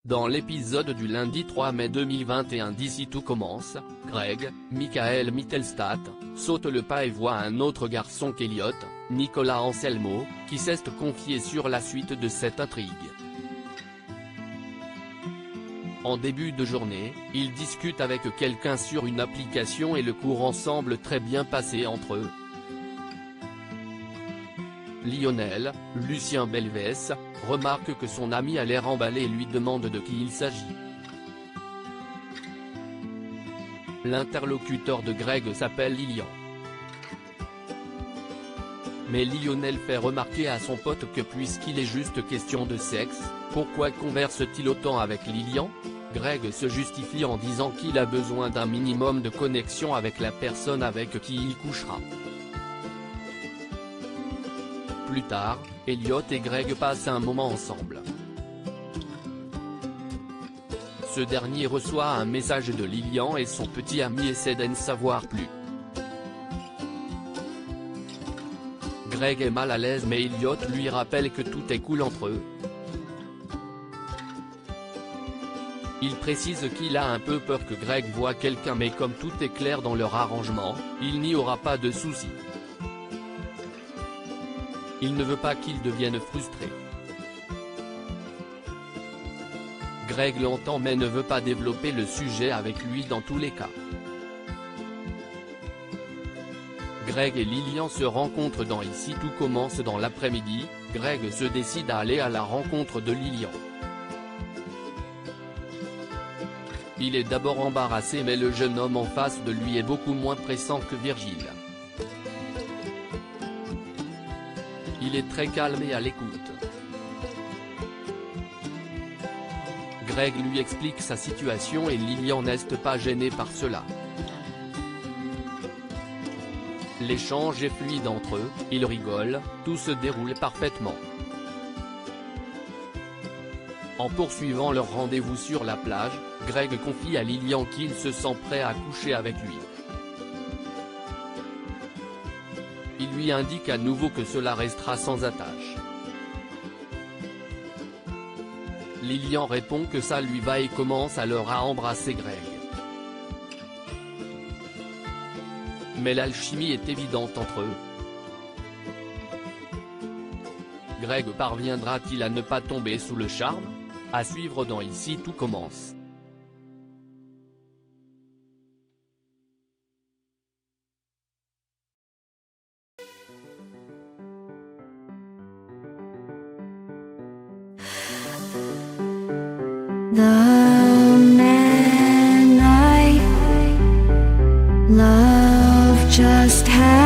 Dans l'épisode du lundi 3 mai 2021 d'Ici tout commence, Greg, Michael Mittelstadt, saute le pas et voit un autre garçon qu'Elliot, Nicolas Anselmo, qui s'est confié sur la suite de cette intrigue. En début de journée, ils discutent avec quelqu'un sur une application et le courant semble très bien passer entre eux. Lionel, Lucien Belvès, remarque que son ami a l'air emballé et lui demande de qui il s'agit. L'interlocuteur de Greg s'appelle Lilian. Mais Lionel fait remarquer à son pote que puisqu'il est juste question de sexe, pourquoi converse-t-il autant avec Lilian? Greg se justifie en disant qu'il a besoin d'un minimum de connexion avec la personne avec qui il couchera. Plus tard, Elliot et Greg passent un moment ensemble. Ce dernier reçoit un message de Lilian et son petit ami essaie d'en savoir plus. Greg est mal à l'aise mais Elliot lui rappelle que tout est cool entre eux. Il précise qu'il a un peu peur que Greg voie quelqu'un mais comme tout est clair dans leur arrangement, il n'y aura pas de soucis. Il ne veut pas qu'il devienne frustré. Greg l'entend mais ne veut pas développer le sujet avec lui dans tous les cas. Greg et Lilian se rencontrent dans Ici tout commence dans l'après-midi, Greg se décide à aller à la rencontre de Lilian. Il est d'abord embarrassé mais le jeune homme en face de lui est beaucoup moins pressant que Virgile. Il est très calme et à l'écoute. Greg lui explique sa situation et Lilian n'est pas gêné par cela. L'échange est fluide entre eux, ils rigolent, tout se déroule parfaitement. En poursuivant leur rendez-vous sur la plage, Greg confie à Lilian qu'il se sent prêt à coucher avec lui. Il lui indique à nouveau que cela restera sans attache. Lilian répond que ça lui va et commence alors à embrasser Greg. Mais l'alchimie est évidente entre eux. Greg parviendra-t-il à ne pas tomber sous le charme? À suivre dans Ici tout commence. The man I love just had